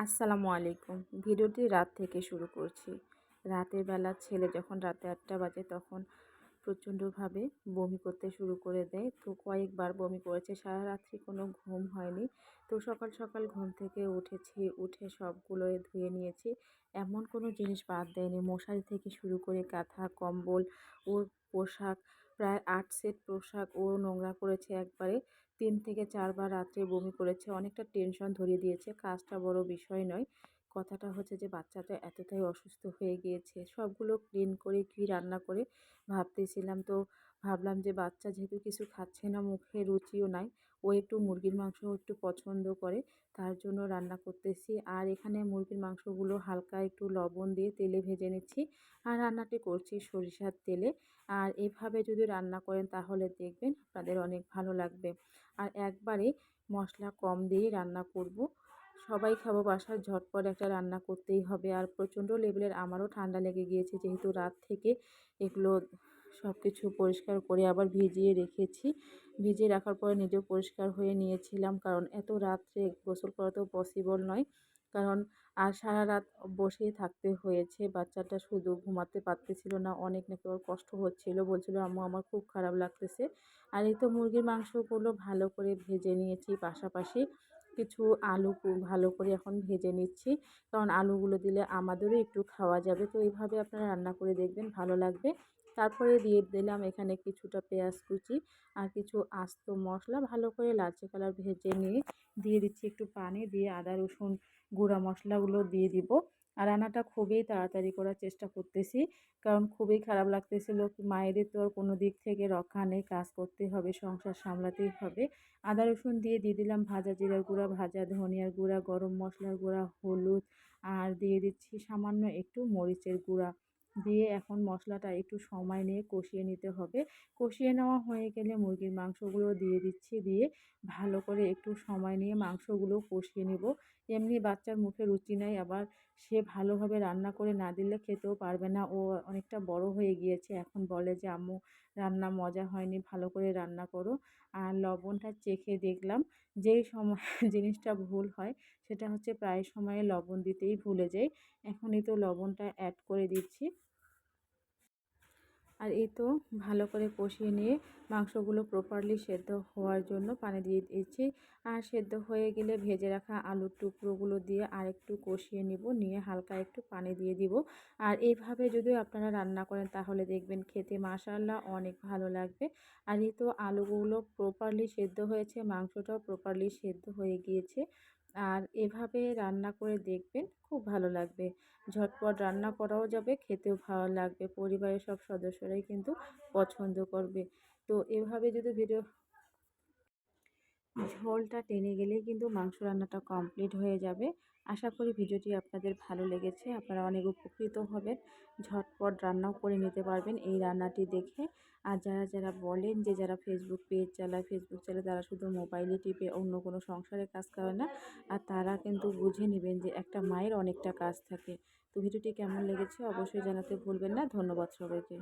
আসসালামু আলাইকুম। ভিডিওটি রাত থেকে শুরু করছি। রাতের বেলা ছেলে যখন রাতে ৮টা বাজে তখন প্রচণ্ডভাবে বমি করতে শুরু করে দেয়। তো কয়েকবার বমি করেছে। সারা রাত্রি কোনো ঘুম হয়নি। তো সকাল সকাল ঘুম থেকে উঠেছি, উঠে সবগুলো ধুয়ে নিয়েছি। এমন কোনো জিনিস বাদ দেয়নি। মশারি থেকে শুরু করে কাঁথা, কম্বল, ওর পোশাক, প্রায় ৮ সেট পোশাক ও নোংরা করেছে একবারে। ৩ থেকে ৪ বার রাত্রে বমি করেছে। অনেকটা টেনশন ধরিয়ে দিয়েছে। কাজটা বড় বিষয় নয়। কথাটা হচ্ছে যে বাচ্চাটা এতটাই অসুস্থ হয়ে গিয়েছে। সবগুলো ক্লিন করে কি রান্না করে ভাবতেছিলাম। তো ভাবলাম যে বাচ্চা যেহেতু কিছু খাচ্ছে না, মুখে রুচিও নাই। ও একটু মুরগির মাংস একটু পছন্দ করে। তার জন্য রান্না করতেছি। আর এখানে মুরগির মাংসগুলো হালকা একটু লবণ দিয়ে তেলে ভেজে নিচ্ছি। আর রান্নাটি করছি সরিষার তেলে। আর এভাবে যদি রান্না করেন তাহলে দেখবেন আপনাদের অনেক ভালো লাগবে। আর একবারে মশলা কম দিয়েই রান্না করব। সবাই খাবো বাসায়, ঝটপট একটা রান্না করতেই হবে। আর প্রচণ্ড লেভেলের আমারও ঠান্ডা লেগে গিয়েছে, যেহেতু রাত থেকে এগুলো সব কিছু পরিষ্কার করে আবার ভিজিয়ে রেখেছি। ভিজিয়ে রাখার পরে নিজেও পরিষ্কার হয়ে নিয়েছিলাম, কারণ এত রাত্রে গোসল করা তো পসিবল নয়। কারণ আর সারা রাত বসেই থাকতে হয়েছে। বাচ্চাটা শুধু ঘুমাতে পারতেছিল না, অনেক নাকি ওর কষ্ট হচ্ছিল, বলছিল আম্মু আমার খুব খারাপ লাগতেছে। আর এই তো মুরগির মাংসগুলো ভালো করে ভেজে নিয়েছি, পাশাপাশি কিছু আলু ভালো করে এখন ভেজে নিচ্ছি, কারণ আলুগুলো দিলে আমাদেরও একটু খাওয়া যাবে। তো এইভাবে আপনারা রান্না করে দেখবেন, ভালো লাগবে। তারপরে দিয়ে দিলাম এখানে কিছুটা পেঁয়াজ কুচি আর কিছু আস্ত মশলা, ভালো করে লালচে কালার ভেজে নিয়ে দিয়ে দিচ্ছি একটু পানি, দিয়ে আদা রসুন গুঁড়া মশলাগুলো দিয়ে দিব। আর রান্নাটা খুবই তাড়াতাড়ি করার চেষ্টা করতেছি, কারণ খুবই খারাপ লাগতেছিল। মায়েদের তো আর কোনো দিক থেকে রক্ষা নেই, কাজ করতে হবে, সংসার সামলাতেই হবে। আদা রসুন দিয়ে দিলাম ভাজা জিরার গুঁড়া, ভাজা ধনিয়ার গুঁড়া, গরম মশলার গুঁড়া, হলুদ, আর দিয়ে দিচ্ছি সামান্য একটু মরিচের গুঁড়া। দিয়ে এখন মশলাটা একটু সময় নিয়ে কষিয়ে নিতে হবে। কষিয়ে নেওয়া হয়ে গেলে মুরগির মাংসগুলো দিয়ে দিচ্ছি, দিয়ে ভালো করে একটু সময় নিয়ে মাংসগুলো কষিয়ে নেব। এমনি বাচ্চার মুখে রুচি নাই, আবার সে ভালোভাবে রান্না করে না দিলে খেতেও পারবে না। ও অনেকটা বড় হয়ে গিয়েছে, এখন বলে যে আম্মু রান্না মজা হয়নি, ভালো করে রান্না করো। আর লবণটা চেখে দেখলাম। যেই সময় জিনিসটা ভুল হয় সেটা হচ্ছে প্রায় সময়ে লবণ দিতেই ভুলে যাই। এখনই তো লবণটা অ্যাড করে দিচ্ছি। আর এই তো ভালো করে কষিয়ে নিয়ে মাংসগুলো প্রপারলি সেদ্ধ হওয়ার জন্য পানি দিয়ে দিয়েছি। আর সেদ্ধ হয়ে গেলে ভেজে রাখা আলুর টুকরোগুলো দিয়ে আরেকটু কষিয়ে নিব, নিয়ে হালকা একটু পানি দিয়ে দিব। আর এইভাবে যদি আপনারা রান্না করেন তাহলে দেখবেন খেতে মাশাআল্লাহ অনেক ভালো লাগবে। আর এই তো আলুগুলো প্রপারলি সেদ্ধ হয়েছে, মাংসটাও প্রপারলি সেদ্ধ হয়ে গিয়েছে। আর এভাবে রান্না করে দেখবেন, খুব ভালো লাগবে। ঝটপট রান্না করাও যাবে, খেতেও ভালো লাগবে। পরিবারের সব সদস্যরাই কিন্তু পছন্দ করবে। তো এভাবে যদি ঝোলটা টেনে গেলেই কিন্তু মাংস রান্নাটা কমপ্লিট হয়ে যাবে। আশা করি ভিডিওটি আপনাদের ভালো লেগেছে, আপনারা অনেক উপকৃত হবেন। ঝটপট রান্নাও করে নিতে পারবেন এই রান্নাটি দেখে। আর যারা যারা বলেন যে যারা ফেসবুক পেজ চালায়, তারা শুধু মোবাইলে টিপে অন্য কোনো সংসারের কাজ করে না, আর তারা কিন্তু বুঝে নেবেন যে একটা মায়ের অনেকটা কাজ থাকে। তো ভিডিওটি কেমন লেগেছে অবশ্যই জানাতে ভুলবেন না। ধন্যবাদ সবাইকে।